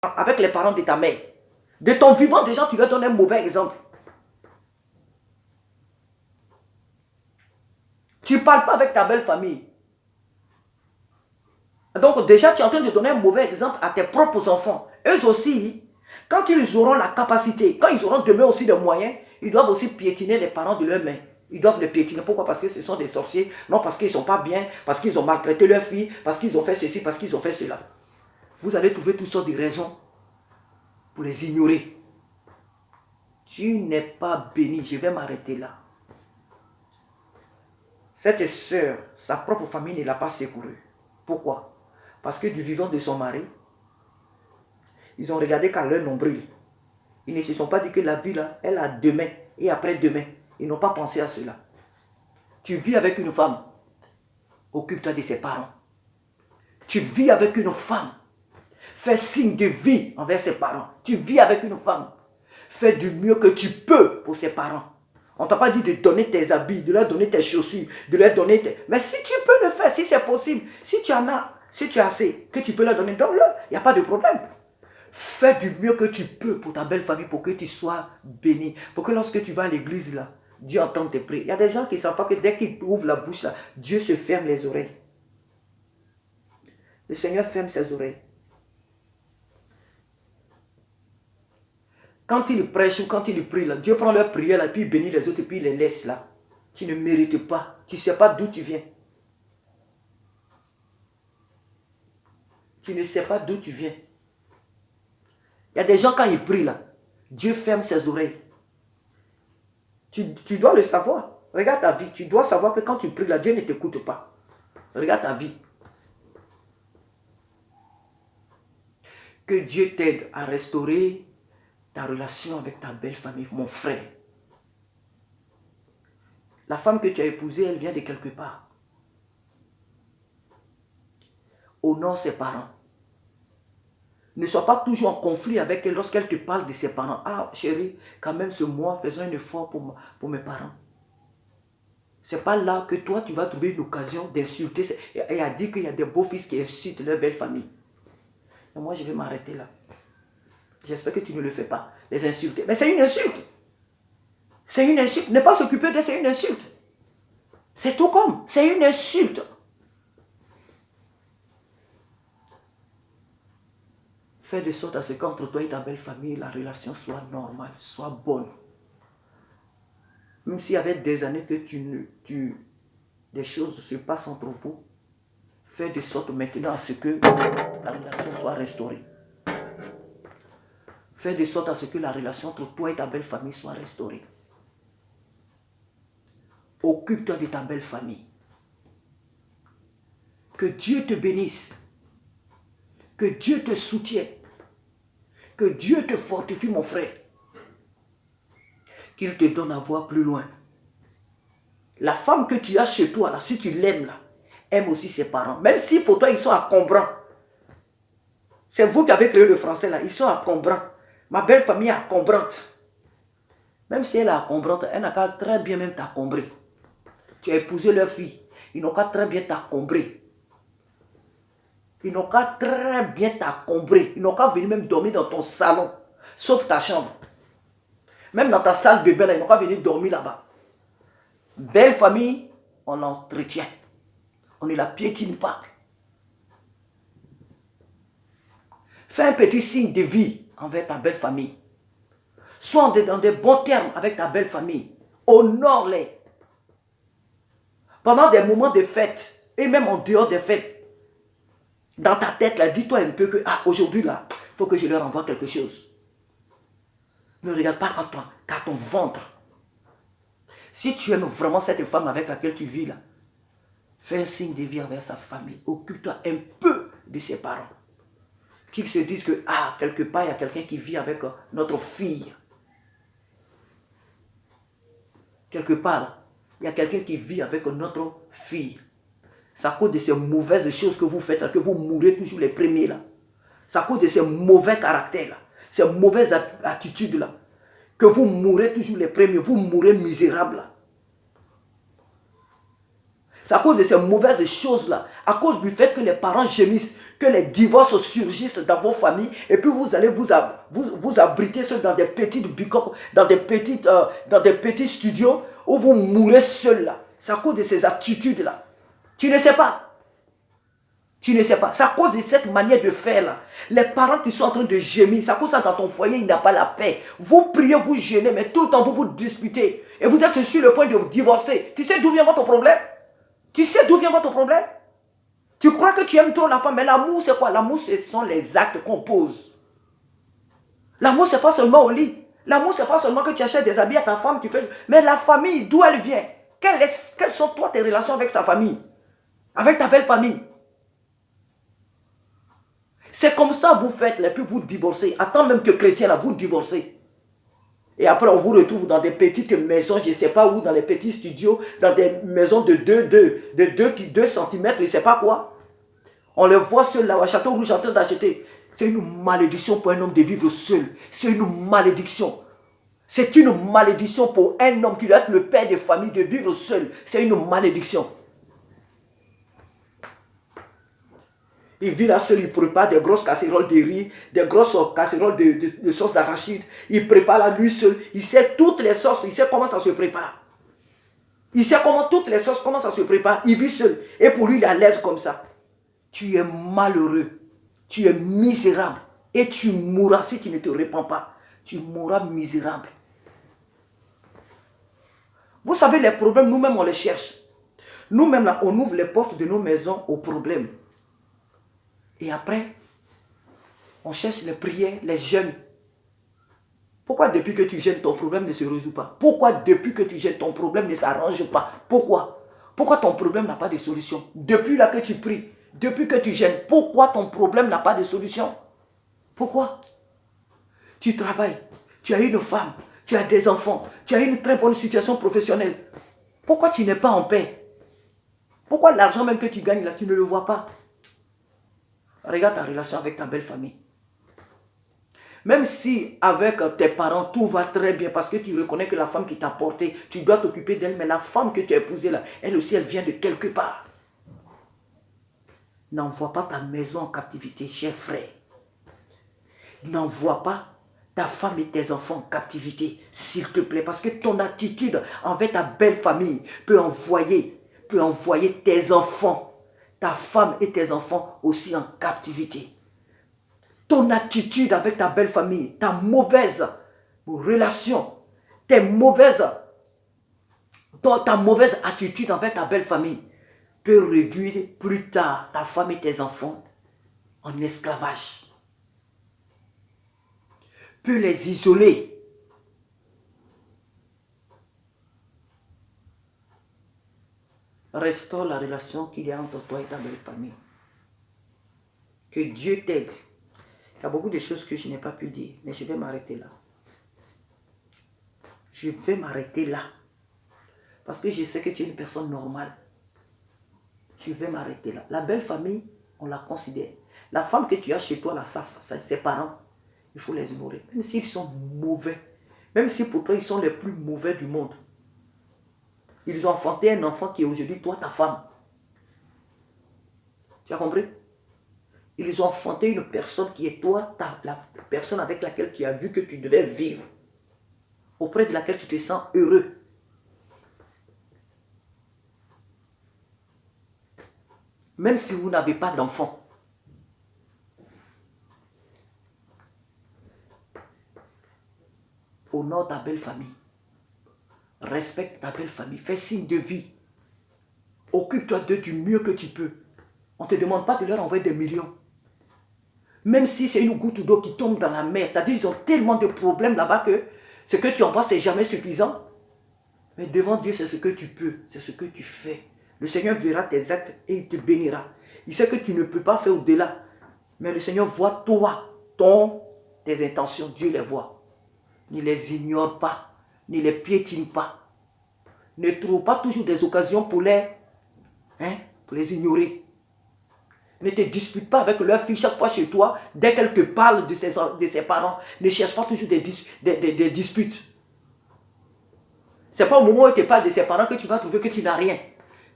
avec les parents de ta mère. De ton vivant, déjà, tu leur donnes un mauvais exemple. Tu ne parles pas avec ta belle famille. Donc déjà, tu es en train de donner un mauvais exemple à tes propres enfants. Eux aussi, quand ils auront la capacité, quand ils auront demain aussi des moyens, ils doivent aussi piétiner les parents de leurs mères. Ils doivent les piétiner. Pourquoi? Parce que ce sont des sorciers. Non, parce qu'ils ne sont pas bien. Parce qu'ils ont maltraité leur fille. Parce qu'ils ont fait ceci. Parce qu'ils ont fait cela. Vous allez trouver toutes sortes de raisons pour les ignorer. Tu n'es pas béni. Je vais m'arrêter là. Cette sœur, sa propre famille ne l'a pas secourue. Pourquoi? Parce que du vivant de son mari, ils ont regardé qu'à leur nombril. Ils ne se sont pas dit que la vie là, elle a demain et après-demain. Ils n'ont pas pensé à cela. Tu vis avec une femme, occupe-toi de ses parents. Tu vis avec une femme, fais signe de vie envers ses parents. Tu vis avec une femme, fais du mieux que tu peux pour ses parents. On ne t'a pas dit de donner tes habits, de leur donner tes chaussures, de leur donner tes... Mais si tu peux le faire, si c'est possible, si tu en as, si tu as assez, que tu peux leur donner, donne-leur, il n'y a pas de problème. Fais du mieux que tu peux pour ta belle famille, pour que tu sois béni. Pour que lorsque tu vas à l'église, là, Dieu entende tes prières. Il y a des gens qui ne savent pas que dès qu'ils ouvrent la bouche, là, Dieu se ferme les oreilles. Le Seigneur ferme ses oreilles. Quand il prêche ou quand il prie, là, Dieu prend leur prière, là, puis il bénit les autres, et puis il les laisse là. Tu ne mérites pas. Tu ne sais pas d'où tu viens. Tu ne sais pas d'où tu viens. Il y a des gens, quand ils prient, là, Dieu ferme ses oreilles. Tu dois le savoir. Regarde ta vie. Tu dois savoir que quand tu pries, là, Dieu ne t'écoute pas. Regarde ta vie. Que Dieu t'aide à restaurer ta relation avec ta belle famille, mon frère. La femme que tu as épousée, elle vient de quelque part. Honore ses parents. Ne sois pas toujours en conflit avec elle lorsqu'elle te parle de ses parents. Ah, chérie, quand même ce mois, faisons un effort pour mes parents. C'est pas là que toi, tu vas trouver une occasion d'insulter. Et à dire qu'il y a des beaux-fils qui insultent leur belle famille. Et moi, je vais m'arrêter là. J'espère que tu ne le fais pas. Les insulter. Mais c'est une insulte. C'est une insulte. Ne pas s'occuper d'eux, c'est une insulte. C'est tout comme. C'est une insulte. Fais de sorte à ce qu'entre toi et ta belle famille, la relation soit normale, soit bonne. Même s'il y avait des années que des choses se passent entre vous, fais de sorte maintenant à ce que la relation soit restaurée. Fais de sorte à ce que la relation entre toi et ta belle famille soit restaurée. Occupe-toi de ta belle famille. Que Dieu te bénisse. Que Dieu te soutienne. Que Dieu te fortifie, mon frère. Qu'il te donne à voir plus loin. La femme que tu as chez toi, là, si tu l'aimes, là, aime aussi ses parents. Même si pour toi, ils sont encombrants. C'est vous qui avez créé le français, là. Ils sont encombrants. Ma belle famille est encombrante. Même si elle est encombrante, elle n'a qu'à très bien même t'encombrer. Tu as épousé leur fille. Ils n'ont qu'à très bien t'encombrer. Ils n'ont qu'à très bien t'encombrer. Ils n'ont qu'à venir même dormir dans ton salon. Sauf ta chambre. Même dans ta salle de bain, là, ils n'ont qu'à venir dormir là-bas. Belle famille, on l'entretient. On ne la piétine pas. Fais un petit signe de vie envers ta belle famille. Sois dans des bons termes avec ta belle famille. Honore-les. Pendant des moments de fête, et même en dehors des fêtes, dans ta tête, là, dis-toi un peu que, ah, aujourd'hui, là, il faut que je leur envoie quelque chose. Ne regarde pas qu'à ton ventre. Si tu aimes vraiment cette femme avec laquelle tu vis, là, fais un signe de vie envers sa famille. Occupe-toi un peu de ses parents. Qu'ils se disent que, ah, quelque part, il y a quelqu'un qui vit avec notre fille. Quelque part, il y a quelqu'un qui vit avec notre fille. C'est à cause de ces mauvaises choses que vous faites, là, que vous mourrez toujours les premiers, là. C'est à cause de ces mauvais caractères, là, ces mauvaises attitudes, là, que vous mourrez toujours les premiers, vous mourrez misérables, là. C'est à cause de ces mauvaises choses-là, à cause du fait que les parents gémissent, que les divorces surgissent dans vos familles, et puis vous allez vous abriter seul dans des petites bicoques, dans des petits studios, où vous mourrez seul là. C'est à cause de ces attitudes-là. Tu ne sais pas. Tu ne sais pas. C'est à cause de cette manière de faire là. Les parents qui sont en train de gémir, c'est à cause ça dans ton foyer, il n'y a pas la paix. Vous priez, vous gênez, mais tout le temps vous vous disputez. Et vous êtes sur le point de vous divorcer. Tu sais d'où vient votre problème? Tu sais d'où vient votre problème? Tu crois que tu aimes trop la femme, mais l'amour c'est quoi? L'amour ce sont les actes qu'on pose. L'amour c'est pas seulement au lit. L'amour c'est pas seulement que tu achètes des habits à ta femme, tu fais... Mais la famille, d'où elle vient? Quelles sont toi tes relations avec sa famille? Avec ta belle famille? C'est comme ça que vous faites, et puis vous divorcez. Attends même que chrétien, là, vous divorcez. Et après, on vous retrouve dans des petites maisons, je ne sais pas où, dans les petits studios, dans des maisons de 2 cm, je ne sais pas quoi. On les voit seuls là, à Château Rouge, en train d'acheter. C'est une malédiction pour un homme de vivre seul. C'est une malédiction. C'est une malédiction pour un homme qui doit être le père de famille de vivre seul. C'est une malédiction. Il vit là seul, il prépare des grosses casseroles de riz, des grosses casseroles de sauce d'arachide. Il prépare là lui seul. Il sait toutes les sauces, il sait comment ça se prépare. Il sait comment toutes les sauces, comment ça se prépare. Il vit seul. Et pour lui, il est à l'aise comme ça. Tu es malheureux. Tu es misérable. Et tu mourras si tu ne te répands pas. Tu mourras misérable. Vous savez, les problèmes, nous-mêmes, on les cherche. Nous-mêmes, là, on ouvre les portes de nos maisons aux problèmes. Et après, on cherche les prières, les jeûnes. Pourquoi depuis que tu jeûnes, ton problème ne se résout pas? Pourquoi depuis que tu jeûnes, ton problème ne s'arrange pas? Pourquoi? Pourquoi ton problème n'a pas de solution? Depuis là que tu pries, depuis que tu jeûnes, pourquoi ton problème n'a pas de solution? Pourquoi? Tu travailles, tu as une femme, tu as des enfants, tu as une très bonne situation professionnelle. Pourquoi tu n'es pas en paix? Pourquoi l'argent même que tu gagnes là, tu ne le vois pas? Regarde ta relation avec ta belle famille. Même si avec tes parents, tout va très bien parce que tu reconnais que la femme qui t'a porté, tu dois t'occuper d'elle, mais la femme que tu as épousée là, elle aussi, elle vient de quelque part. N'envoie pas ta maison en captivité, cher frère. N'envoie pas ta femme et tes enfants en captivité, s'il te plaît, parce que ton attitude envers ta belle famille peut envoyer tes enfants, ta femme et tes enfants aussi en captivité. Ton attitude avec ta belle famille, ta mauvaise relation, ta mauvaise attitude envers ta belle famille peut réduire plus tard ta femme et tes enfants en esclavage. Peut les isoler. Restaure la relation qu'il y a entre toi et ta belle famille. Que Dieu t'aide. Il y a beaucoup de choses que je n'ai pas pu dire, mais je vais m'arrêter là. Je vais m'arrêter là. Parce que je sais que tu es une personne normale. Je vais m'arrêter là. La belle famille, on la considère. La femme que tu as chez toi, là, ses parents, il faut les ignorer. Même s'ils sont mauvais. Même si pour toi, ils sont les plus mauvais du monde. Ils ont enfanté un enfant qui est aujourd'hui toi, ta femme. Tu as compris? Ils ont enfanté une personne qui est toi, la personne avec laquelle tu as vu que tu devais vivre. Auprès de laquelle tu te sens heureux. Même si vous n'avez pas d'enfant. Honore ta belle famille. Respecte ta belle famille. Fais signe de vie. Occupe-toi d'eux du mieux que tu peux. On ne te demande pas de leur envoyer des millions. Même si c'est une goutte d'eau qui tombe dans la mer, c'est-à-dire qu'ils ont tellement de problèmes là-bas que ce que tu envoies, c'est jamais suffisant. Mais devant Dieu, c'est ce que tu peux, c'est ce que tu fais. Le Seigneur verra tes actes et il te bénira. Il sait que tu ne peux pas faire au-delà. Mais le Seigneur voit toi, tes intentions, Dieu les voit. Ne les ignore pas, ne les piétine pas. Ne trouve pas toujours des occasions pour les ignorer. Ne te dispute pas avec leur fille chaque fois chez toi. Dès qu'elle te parle de ses parents, ne cherche pas toujours des disputes. Ce n'est pas au moment où elle te parle de ses parents que tu vas trouver que tu n'as rien.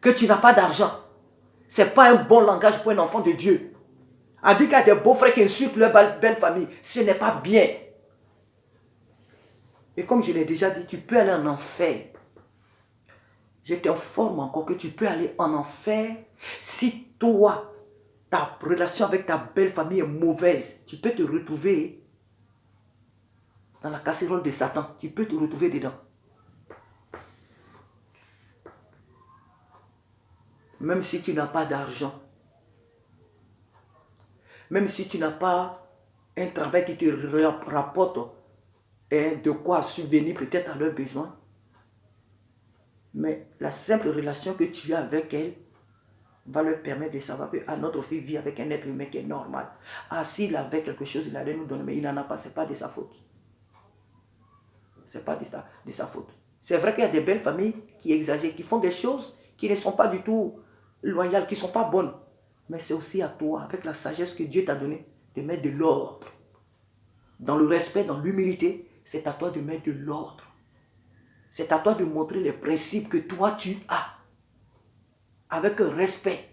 que tu n'as pas d'argent. Ce n'est pas un bon langage pour un enfant de Dieu. On dit qu'il y a des beaux-frères qui insultent leur belle famille. Ce n'est pas bien. Et comme je l'ai déjà dit, tu peux aller en enfer. Je t'informe encore que tu peux aller en enfer si toi, ta relation avec ta belle famille est mauvaise. Tu peux te retrouver dans la casserole de Satan. Tu peux te retrouver dedans. Même si tu n'as pas d'argent. Même si tu n'as pas un travail qui te rapporte de quoi subvenir peut-être à leurs besoins. Mais la simple relation que tu as avec elle va leur permettre de savoir que notre fille vit avec un être humain qui est normal. Ah, s'il avait quelque chose, il allait nous donner, mais il n'en a pas, ce n'est pas de sa faute. Ce n'est pas de sa faute. C'est vrai qu'il y a des belles familles qui exagèrent, qui font des choses qui ne sont pas du tout loyales, qui ne sont pas bonnes. Mais c'est aussi à toi, avec la sagesse que Dieu t'a donnée, de mettre de l'ordre. Dans le respect, dans l'humilité, c'est à toi de mettre de l'ordre. C'est à toi de montrer les principes que toi tu as. Avec un respect.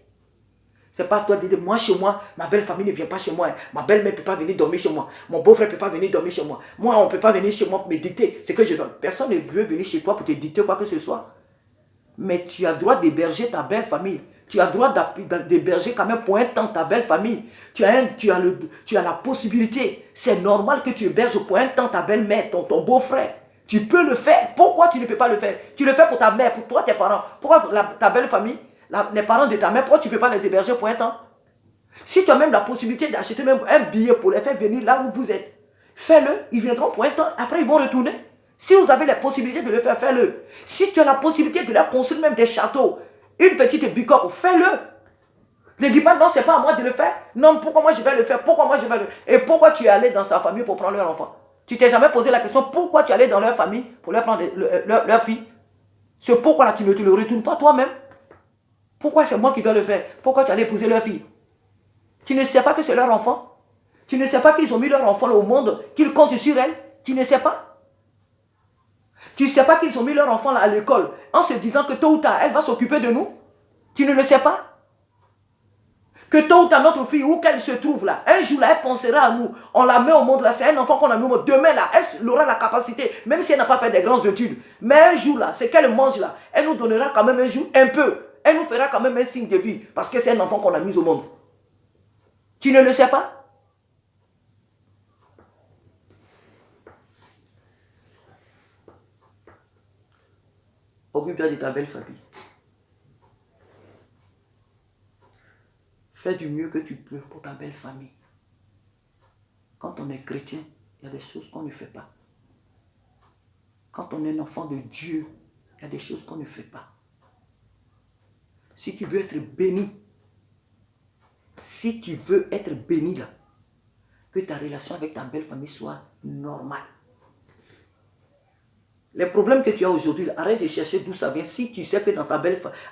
C'est pas à toi de dire, moi chez moi, ma belle famille ne vient pas chez moi. Ma belle-mère ne peut pas venir dormir chez moi. Mon beau-frère ne peut pas venir dormir chez moi. Moi, on ne peut pas venir chez moi pour me dicter ce que je donne. Personne ne veut venir chez toi pour te dicter quoi que ce soit. Mais tu as le droit d'héberger ta belle famille. Tu as le droit d'héberger quand même pour un temps ta belle famille. Tu as la possibilité. C'est normal que tu héberges pour un temps ta belle-mère, ton beau-frère. Tu peux le faire. Pourquoi tu ne peux pas le faire? Tu le fais pour ta mère, pour toi, tes parents. Pourquoi ta belle famille, les parents de ta mère, pourquoi tu ne peux pas les héberger pour un temps? Si tu as même la possibilité d'acheter même un billet pour les faire venir là où vous êtes, fais-le. Ils viendront pour un temps. Après, ils vont retourner. Si vous avez la possibilité de le faire, fais-le. Si tu as la possibilité de leur construire même des châteaux, une petite bicoque, fais-le. Ne dis pas non, c'est pas à moi de le faire. Non, pourquoi moi je vais le faire? Pourquoi moi je vais le faire? Et pourquoi tu es allé dans sa famille pour prendre leur enfant? Tu t'es jamais posé la question pourquoi tu es allé dans leur famille pour leur prendre leur fille? C'est pourquoi là tu ne te le retournes pas toi-même. Pourquoi c'est moi qui dois le faire? Pourquoi tu es allé épouser leur fille? Tu ne sais pas que c'est leur enfant? Tu ne sais pas qu'ils ont mis leur enfant au monde, qu'ils comptent sur elle? Tu ne sais pas? Tu ne sais pas qu'ils ont mis leur enfant là à l'école en se disant que tôt ou tard, elle va s'occuper de nous? Tu ne le sais pas? Que tôt ou tard, notre fille, où qu'elle se trouve là, un jour là, elle pensera à nous. On la met au monde là, c'est un enfant qu'on a mis au monde. Demain là, elle aura la capacité, même si elle n'a pas fait des grandes études. Mais un jour là, c'est qu'elle mange là, elle nous donnera quand même un jour un peu. Elle nous fera quand même un signe de vie. Parce que c'est un enfant qu'on a mis au monde. Tu ne le sais pas? Occupe-toi de ta belle famille. Fais du mieux que tu peux pour ta belle famille. Quand on est chrétien, il y a des choses qu'on ne fait pas. Quand on est un enfant de Dieu, il y a des choses qu'on ne fait pas. Si tu veux être béni, là, que ta relation avec ta belle famille soit normale. Les problèmes que tu as aujourd'hui, arrête de chercher d'où ça vient. Si tu sais que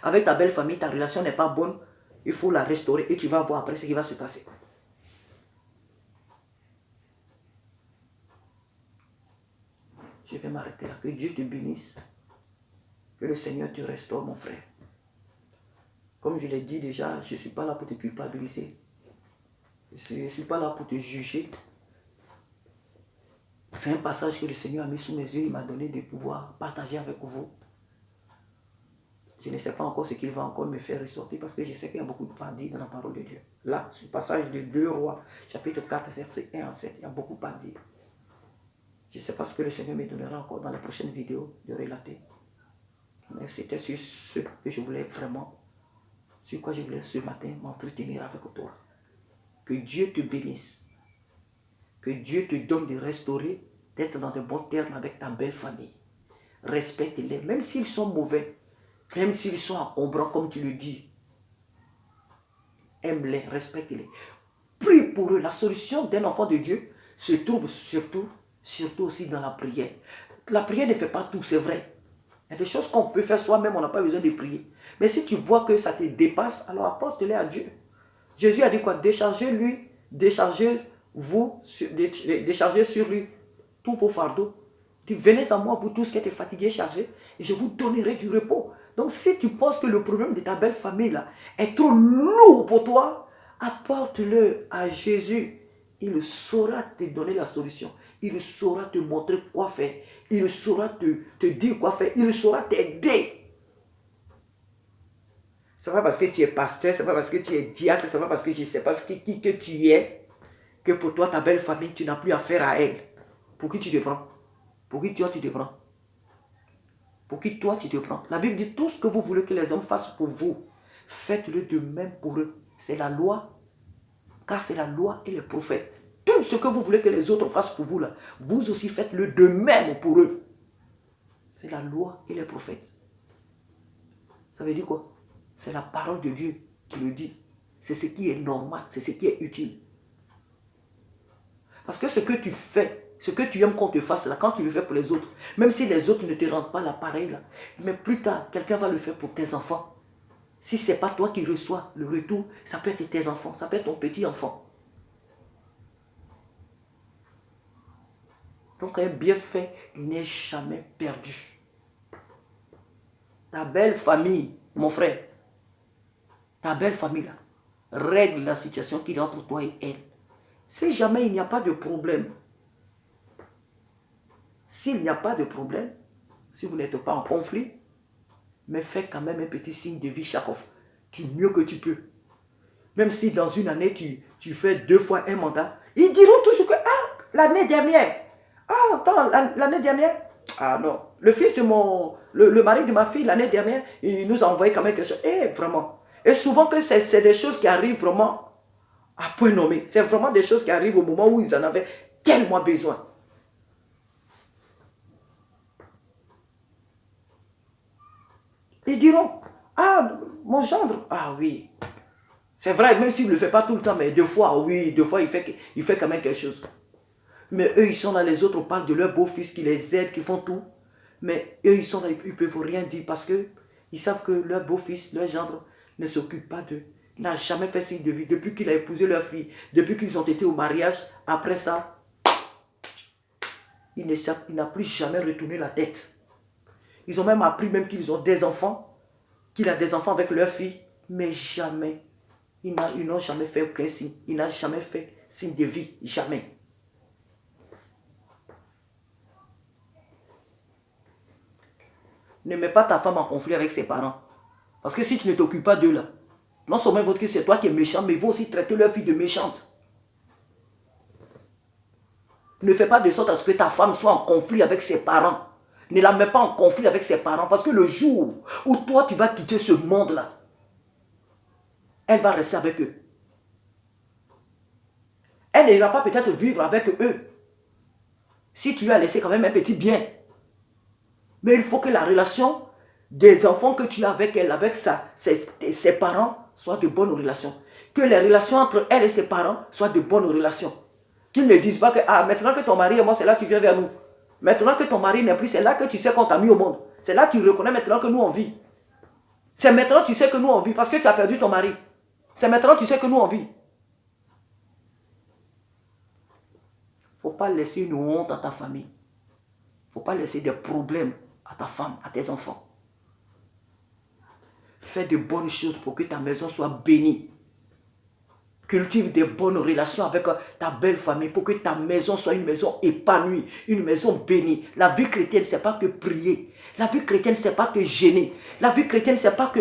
avec ta belle famille, ta relation n'est pas bonne, il faut la restaurer et tu vas voir après ce qui va se passer. Je vais m'arrêter là. Que Dieu te bénisse. Que le Seigneur te restaure, mon frère. Comme je l'ai dit déjà, je ne suis pas là pour te culpabiliser. Je ne suis pas là pour te juger. C'est un passage que le Seigneur a mis sous mes yeux. Il m'a donné de pouvoir partager avec vous. Je ne sais pas encore ce qu'il va encore me faire ressortir parce que je sais qu'il y a beaucoup de pas dit dans la parole de Dieu. Là, ce passage de 2 Rois, chapitre 4, verset 1 à 7, il y a beaucoup pas dire. Je ne sais pas ce que le Seigneur me donnera encore dans la prochaine vidéo de relater. Mais c'était sur ce que je voulais vraiment, sur quoi je voulais ce matin m'entretenir avec toi. Que Dieu te bénisse. Que Dieu te donne de restaurer, d'être dans de bons termes avec ta belle famille. Respecte-les, même s'ils sont mauvais, même s'ils sont encombrants, comme tu le dis. Aime-les, respecte-les. Prie pour eux. La solution d'un enfant de Dieu se trouve surtout aussi dans la prière. La prière ne fait pas tout, c'est vrai. Il y a des choses qu'on peut faire soi-même, on n'a pas besoin de prier. Mais si tu vois que ça te dépasse, alors apporte-les à Dieu. Jésus a dit quoi? Déchargez sur lui tous vos fardeaux. Il dit, venez à moi, vous tous qui êtes fatigués, chargés, et je vous donnerai du repos. Donc si tu penses que le problème de ta belle famille là est trop lourd pour toi, apporte-le à Jésus. Il saura te donner la solution. Il saura te montrer quoi faire. Il saura te dire quoi faire. Il saura t'aider. Ce n'est pas parce que tu es pasteur, ce n'est pas parce que tu es diacre, ce n'est pas parce que je ne sais pas qui que tu es, que pour toi, ta belle famille, tu n'as plus affaire à elle. Pour qui tu te prends? Pour qui toi, tu te prends? Pour qui toi, tu te prends? La Bible dit, tout ce que vous voulez que les hommes fassent pour vous, faites-le de même pour eux. C'est la loi, car c'est la loi et les prophètes. Tout ce que vous voulez que les autres fassent pour vous, là, vous aussi faites-le de même pour eux. C'est la loi et les prophètes. Ça veut dire quoi? C'est la parole de Dieu qui le dit. C'est ce qui est normal, c'est ce qui est utile. Parce que ce que tu fais, ce que tu aimes qu'on te fasse là, quand tu le fais pour les autres, même si les autres ne te rendent pas l'appareil là, mais plus tard, quelqu'un va le faire pour tes enfants. Si ce n'est pas toi qui reçois le retour, ça peut être tes enfants, ça peut être ton petit enfant. Donc un bienfait n'est jamais perdu. Ta belle famille, mon frère, ta belle famille là, règle la situation qui est entre toi et elle. Si jamais il n'y a pas de problème, s'il n'y a pas de problème, si vous n'êtes pas en conflit, mais fais quand même un petit signe de vie chaque fois, du mieux que tu peux. Même si dans une année, tu fais 2 fois un mandat, ils diront toujours que, ah, l'année dernière, ah, attends, l'année dernière, ah non, le fils de le mari de ma fille, l'année dernière, il nous a envoyé quand même quelque chose, vraiment. Et souvent que c'est des choses qui arrivent vraiment à point nommé. C'est vraiment des choses qui arrivent au moment où ils en avaient tellement besoin. Ils diront, ah, mon gendre, ah oui. C'est vrai, même s'il ne le fait pas tout le temps, mais 2 fois, oui, 2 fois, il fait quand même quelque chose. Mais eux, ils sont là, les autres parlent de leur beau-fils qui les aide, qui font tout. Mais eux, ils sont là, ils ne peuvent rien dire parce qu'ils savent que leur beau-fils, leur gendre, ne s'occupe pas d'eux. Il n'a jamais fait signe de vie. Depuis qu'il a épousé leur fille, depuis qu'ils ont été au mariage, après ça, il n'a plus jamais retourné la tête. Ils ont même appris même qu'ils ont des enfants, qu'il a des enfants avec leur fille, mais jamais. Ils n'ont jamais fait aucun signe. Il n'a jamais fait signe de vie. Jamais. Ne mets pas ta femme en conflit avec ses parents. Parce que si tu ne t'occupes pas d'eux là, non seulement votre que c'est toi qui es méchant, mais ils vont aussi traiter leur fille de méchante. Ne fais pas de sorte à ce que ta femme soit en conflit avec ses parents. Ne la mets pas en conflit avec ses parents. Parce que le jour où toi tu vas quitter ce monde-là, elle va rester avec eux. Elle n'ira pas peut-être vivre avec eux. Si tu lui as laissé quand même un petit bien. Mais il faut que la relation des enfants que tu as avec elle, avec ses parents, soit de bonnes relations. Que les relations entre elle et ses parents soient de bonnes relations. Qu'ils ne disent pas que, ah, maintenant que ton mari est mort, c'est là que tu viens vers nous. Maintenant que ton mari n'est plus, c'est là que tu sais qu'on t'a mis au monde. C'est là que tu reconnais maintenant que nous on vit. C'est maintenant que tu sais que nous on vit parce que tu as perdu ton mari. C'est maintenant que tu sais que nous on vit. Il ne faut pas laisser une honte à ta famille. Il ne faut pas laisser des problèmes à ta femme, à tes enfants. Fais de bonnes choses pour que ta maison soit bénie. Cultive des bonnes relations avec ta belle famille pour que ta maison soit une maison épanouie, une maison bénie. La vie chrétienne, ce n'est pas que prier. La vie chrétienne, ce n'est pas que gêner. La vie chrétienne, ce n'est pas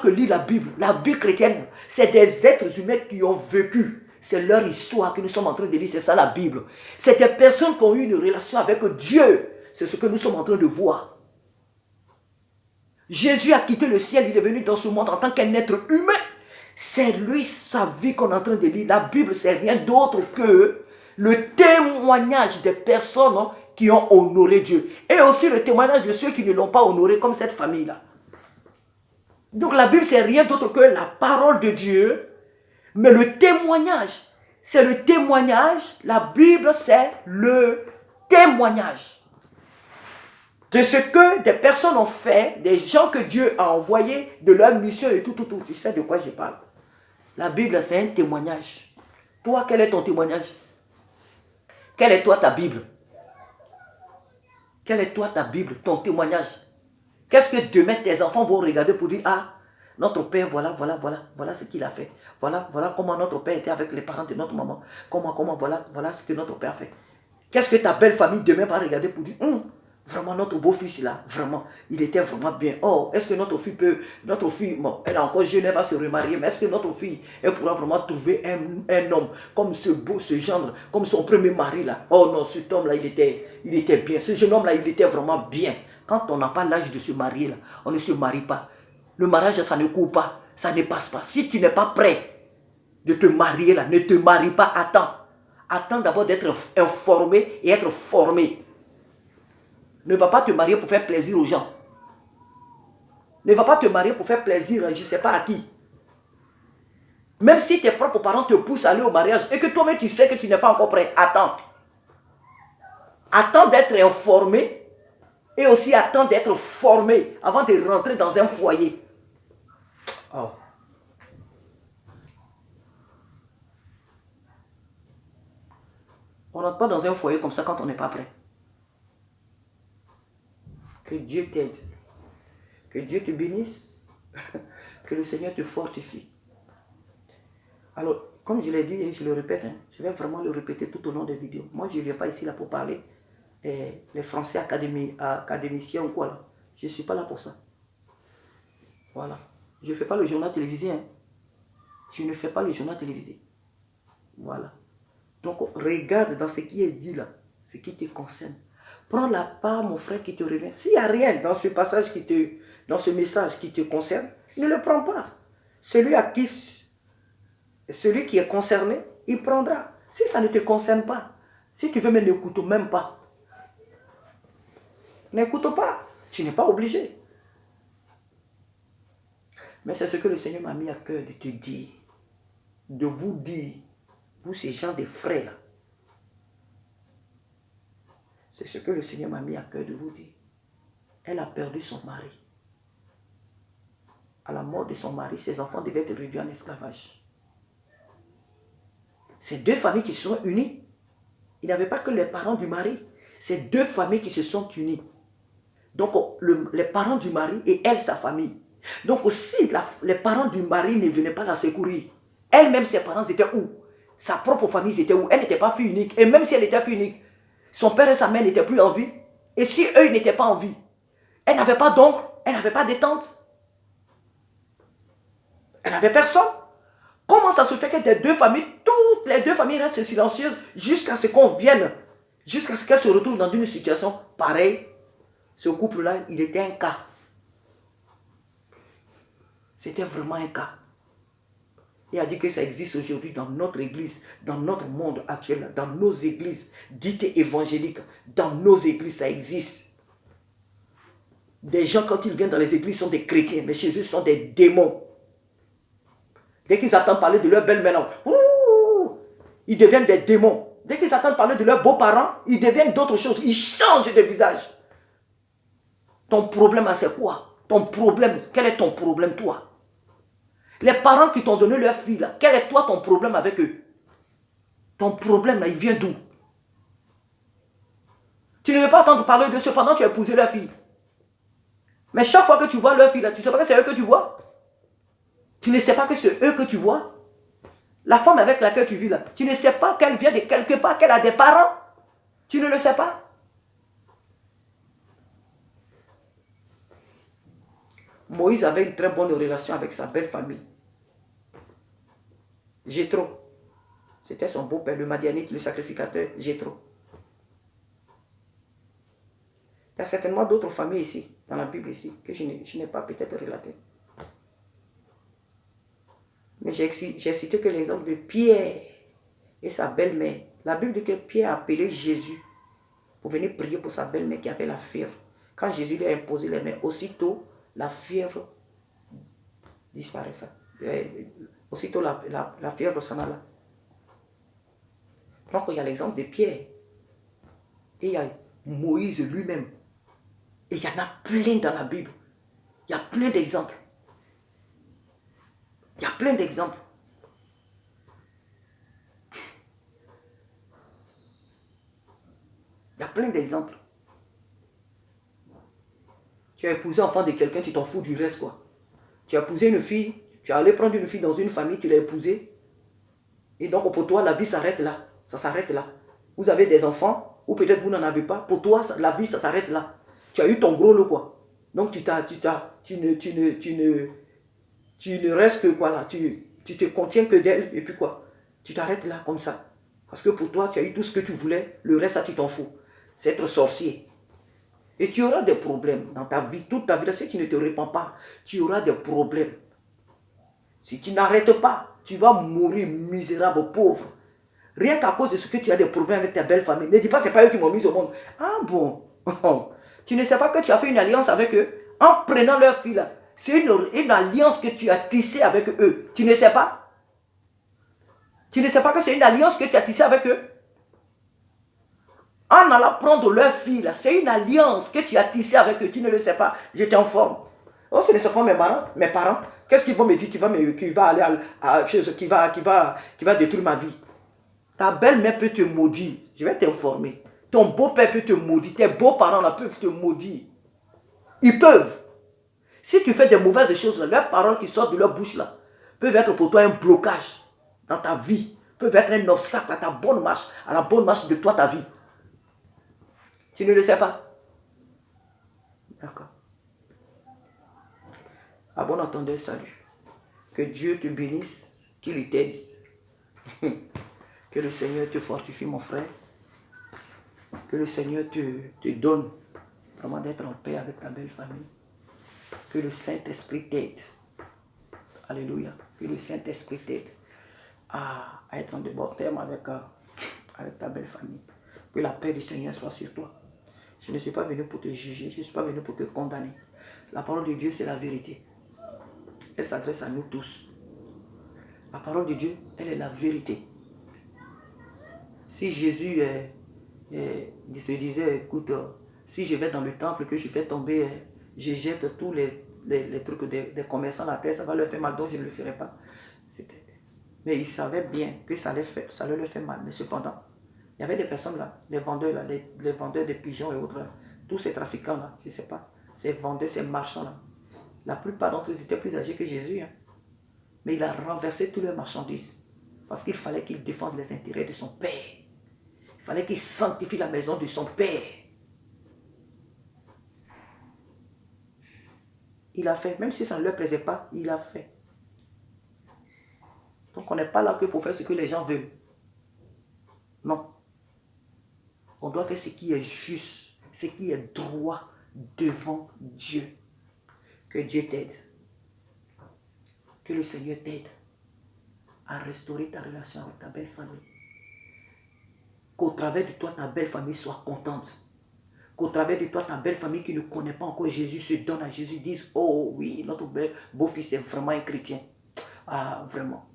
que lire la Bible. La vie chrétienne, c'est des êtres humains qui ont vécu. C'est leur histoire que nous sommes en train de lire. C'est ça la Bible. C'est des personnes qui ont eu une relation avec Dieu. C'est ce que nous sommes en train de voir. Jésus a quitté le ciel, il est venu dans ce monde en tant qu'un être humain. C'est lui, sa vie qu'on est en train de lire. La Bible, c'est rien d'autre que le témoignage des personnes qui ont honoré Dieu. Et aussi le témoignage de ceux qui ne l'ont pas honoré, comme cette famille-là. Donc la Bible, c'est rien d'autre que la parole de Dieu. Mais le témoignage, c'est le témoignage. La Bible, c'est le témoignage de ce que des personnes ont fait, des gens que Dieu a envoyés, de leur mission et tout. Tu sais de quoi je parle. La Bible, c'est un témoignage. Toi, quel est ton témoignage? Quelle est toi ta Bible? Quelle est toi ta Bible, ton témoignage? Qu'est-ce que demain tes enfants vont regarder pour dire, ah, notre père, voilà ce qu'il a fait. Voilà comment notre père était avec les parents de notre maman. Voilà ce que notre père a fait. Qu'est-ce que ta belle famille demain va regarder pour dire, vraiment notre beau-fils là, vraiment, il était vraiment bien. Oh, est-ce que notre fille, bon, elle est encore jeune, elle va se remarier, mais est-ce que notre fille, elle pourra vraiment trouver un homme comme ce gendre, comme son premier mari là. Oh non, cet homme là, il était bien. Ce jeune homme là, il était vraiment bien. Quand on n'a pas l'âge de se marier là, on ne se marie pas. Le mariage, ça ne court pas, ça ne passe pas. Si tu n'es pas prêt de te marier là, ne te marie pas, attends. Attends d'abord d'être informé et être formé. Ne va pas te marier pour faire plaisir aux gens. Ne va pas te marier pour faire plaisir, je ne sais pas à qui. Même si tes propres parents te poussent à aller au mariage et que toi-même tu sais que tu n'es pas encore prêt, attends. Attends d'être informé et aussi attends d'être formé avant de rentrer dans un foyer. Oh. On ne rentre pas dans un foyer comme ça quand on n'est pas prêt. Que Dieu t'aide. Que Dieu te bénisse. Que le Seigneur te fortifie. Alors, comme je l'ai dit et je le répète, je vais vraiment le répéter tout au long des vidéos. Moi, je ne viens pas ici là pour parler les Français académiciens ou quoi là. Je ne suis pas là pour ça. Voilà. Je ne fais pas le journal télévisé. Je ne fais pas le journal télévisé. Voilà. Donc, regarde dans ce qui est dit là, ce qui te concerne. Prends la part, mon frère, qui te revient. S'il n'y a rien dans ce passage dans ce message qui te concerne, ne le prends pas. Celui qui est concerné, il prendra. Si ça ne te concerne pas, si tu veux, mais n'écoute même pas. N'écoute pas. Tu n'es pas obligé. Mais c'est ce que le Seigneur m'a mis à cœur de te dire. De vous dire, vous ces gens des frères là. C'est ce que le Seigneur m'a mis à cœur de vous dire. Elle a perdu son mari. À la mort de son mari, ses enfants devaient être réduits en esclavage. Ces deux familles qui se sont unies, il n'y avait pas que les parents du mari. Ces deux familles qui se sont unies. Donc, les parents du mari et elle, sa famille. Donc, aussi, les parents du mari ne venaient pas la secourir. Elle-même, ses parents étaient où? Sa propre famille, c'était où? Elle n'était pas fille unique. Et même si elle était fille unique, son père et sa mère n'étaient plus en vie. Et si eux, ils n'étaient pas en vie, elle n'avait pas d'oncle, elle n'avait pas de tante. Elle n'avait personne. Comment ça se fait que toutes les deux familles restent silencieuses jusqu'à ce qu'on vienne, jusqu'à ce qu'elles se retrouvent dans une situation pareille? Ce couple-là, il était un cas. C'était vraiment un cas. Il a dit que ça existe aujourd'hui dans notre église, dans notre monde actuel, dans nos églises dites évangéliques. Dans nos églises, ça existe. Des gens, quand ils viennent dans les églises, sont des chrétiens, mais chez eux, sont des démons. Dès qu'ils attendent parler de leur belle-mère, ils deviennent des démons. Dès qu'ils attendent parler de leurs beaux-parents, ils deviennent d'autres choses. Ils changent de visage. Ton problème, c'est quoi? Ton problème, quel est ton problème, toi? Les parents qui t'ont donné leur fille, là, quel est toi ton problème avec eux? Ton problème, là, il vient d'où? Tu ne veux pas entendre parler de ce pendant que tu as épousé leur fille. Mais chaque fois que tu vois leur fille, là, tu ne sais pas que c'est eux que tu vois? Tu ne sais pas que c'est eux que tu vois? La femme avec laquelle tu vis là, tu ne sais pas qu'elle vient de quelque part, qu'elle a des parents? Tu ne le sais pas? Moïse avait une très bonne relation avec sa belle famille. Jéthro. C'était son beau-père, le Madianite, le sacrificateur, Jéthro. Il y a certainement d'autres familles ici, dans la Bible ici, que je n'ai pas peut-être relatées. Mais j'ai cité que l'exemple de Pierre et sa belle-mère. La Bible dit que Pierre a appelé Jésus pour venir prier pour sa belle-mère qui avait la fièvre. Quand Jésus lui a imposé les mains, aussitôt la fièvre disparaissait. Aussitôt la fièvre s'en alla. Donc il y a l'exemple de Pierre. Et il y a Moïse lui-même. Et il y en a plein dans la Bible. Il y a plein d'exemples. Il y a plein d'exemples. Il y a plein d'exemples. Tu as épousé l'enfant de quelqu'un, tu t'en fous du reste, quoi. Tu as épousé une fille, tu es allé prendre une fille dans une famille, tu l'as épousée. Et donc, pour toi, la vie s'arrête là. Ça s'arrête là. Vous avez des enfants, ou peut-être vous n'en avez pas. Pour toi, la vie, ça s'arrête là. Tu as eu ton gros lot, quoi. Donc, tu ne restes que quoi là. Tu te contiens que d'elle, et puis quoi. Tu t'arrêtes là, comme ça. Parce que pour toi, tu as eu tout ce que tu voulais. Le reste, ça, tu t'en fous. C'est être sorcier. Et tu auras des problèmes dans ta vie, toute ta vie. Si tu ne te répands pas, tu auras des problèmes. Si tu n'arrêtes pas, tu vas mourir misérable, pauvre. Rien qu'à cause de ce que tu as des problèmes avec ta belle famille. Ne dis pas, c'est pas eux qui m'ont mis au monde. Ah bon? Tu ne sais pas que tu as fait une alliance avec eux en prenant leur fille là. C'est une alliance que tu as tissée avec eux. Tu ne sais pas? Tu ne sais pas que c'est une alliance que tu as tissée avec eux? En allant prendre leur fille là, c'est une alliance que tu as tissée avec eux. Tu ne le sais pas? Je t'informe. Oh, ce ne sont pas mes parents. Qu'est-ce qu'ils vont me dire qui va aller qui va détruire ma vie? Ta belle-mère peut te maudire. Je vais t'informer. Ton beau-père peut te maudire. Tes beaux-parents là peuvent te maudire. Ils peuvent. Si tu fais des mauvaises choses, là, leurs paroles qui sortent de leur bouche là, peuvent être pour toi un blocage dans ta vie. Peuvent être un obstacle à ta bonne marche, à la bonne marche de toi, ta vie. Tu ne le sais pas? D'accord. À bon entendeur, salut. Que Dieu te bénisse, qu'il t'aide. Que le Seigneur te fortifie, mon frère. Que le Seigneur te donne vraiment d'être en paix avec ta belle famille. Que le Saint-Esprit t'aide. Alléluia. Que le Saint-Esprit t'aide à être en de bons termes avec ta belle famille. Que la paix du Seigneur soit sur toi. Je ne suis pas venu pour te juger. Je ne suis pas venu pour te condamner. La parole de Dieu, c'est la vérité. Elle s'adresse à nous tous. La parole de Dieu, elle est la vérité. Si Jésus se disait, écoute, si je vais dans le temple, que je fais tomber, je jette tous les trucs des commerçants à la terre, ça va leur faire mal, donc je ne le ferai pas. Mais il savait bien que ça allait leur faire mal. Mais cependant, il y avait des personnes là, les vendeurs là, les vendeurs de pigeons et autres, là, tous ces trafiquants là, je ne sais pas, ces vendeurs, ces marchands là, la plupart d'entre eux étaient plus âgés que Jésus. Hein. Mais il a renversé toutes leurs marchandises. Parce qu'il fallait qu'il défende les intérêts de son Père. Il fallait qu'il sanctifie la maison de son Père. Il a fait, même si ça ne leur plaisait pas, il a fait. Donc on n'est pas là que pour faire ce que les gens veulent. Non. On doit faire ce qui est juste, ce qui est droit devant Dieu. Que Dieu t'aide. Que le Seigneur t'aide à restaurer ta relation avec ta belle famille. Qu'au travers de toi, ta belle famille soit contente. Qu'au travers de toi, ta belle famille qui ne connaît pas encore Jésus se donne à Jésus, dise, oh oui, notre beau-fils est vraiment un chrétien. Ah, vraiment.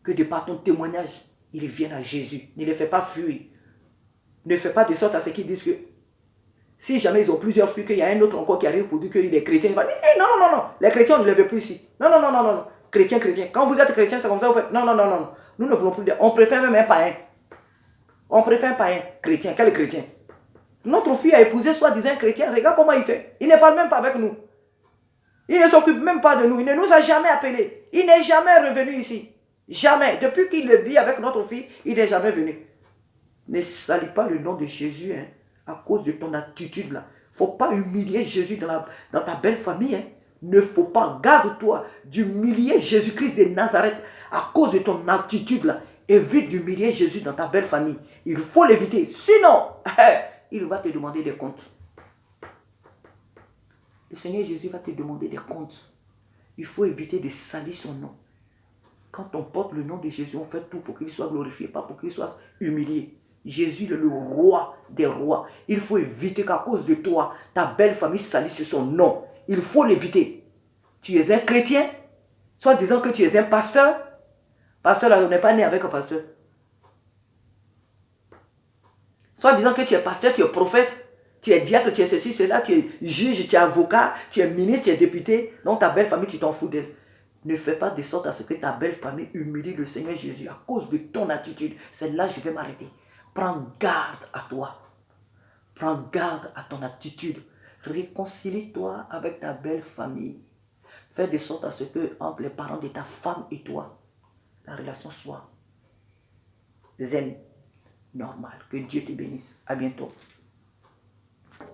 Que de par ton témoignage, ils viennent à Jésus. Ne les fais pas fuir. Ne fais pas de sorte à ce qu'ils disent que si jamais ils ont plusieurs filles, qu'il y a un autre encore qui arrive pour dire qu'il est chrétien, il va dire, non, non, non, non, les chrétiens, on ne les veut plus ici. Non, non, non, non, non, chrétien, chrétien. Quand vous êtes chrétien, c'est comme ça, vous faites, non, non, non, non, nous ne voulons plus de... On préfère même un païen. On préfère un païen, chrétien. Quel chrétien? Notre fille a épousé soi-disant un chrétien, regarde comment il fait. Il ne parle même pas avec nous. Il ne s'occupe même pas de nous. Il ne nous a jamais appelés. Il n'est jamais revenu ici. Jamais. Depuis qu'il vit avec notre fille, il n'est jamais venu. Ne salis pas le nom de Jésus hein, à cause de ton attitude là. Il ne faut pas humilier Jésus dans ta belle famille. Hein. Ne faut pas, garde-toi d'humilier Jésus-Christ de Nazareth à cause de ton attitude là. Évite d'humilier Jésus dans ta belle famille. Il faut l'éviter. Sinon, il va te demander des comptes. Le Seigneur Jésus va te demander des comptes. Il faut éviter de salir son nom. Quand on porte le nom de Jésus, on fait tout pour qu'il soit glorifié, pas pour qu'il soit humilié. Jésus est le roi des rois. Il faut éviter qu'à cause de toi, ta belle famille salisse son nom. Il faut l'éviter. Tu es un chrétien, soit disant que tu es un pasteur. Pasteur, là, on n'est pas né avec un pasteur. Soit disant que tu es pasteur, tu es prophète, tu es diacre, tu es ceci, cela, tu es juge, tu es avocat, tu es ministre, tu es député. Donc ta belle famille, tu t'en fous d'elle. Ne fais pas de sorte à ce que ta belle famille humilie le Seigneur Jésus à cause de ton attitude. C'est là que je vais m'arrêter. Prends garde à toi. Prends garde à ton attitude. Réconcilie-toi avec ta belle famille. Fais de sorte à ce que entre les parents de ta femme et toi, la relation soit zen, normale. Que Dieu te bénisse. À bientôt.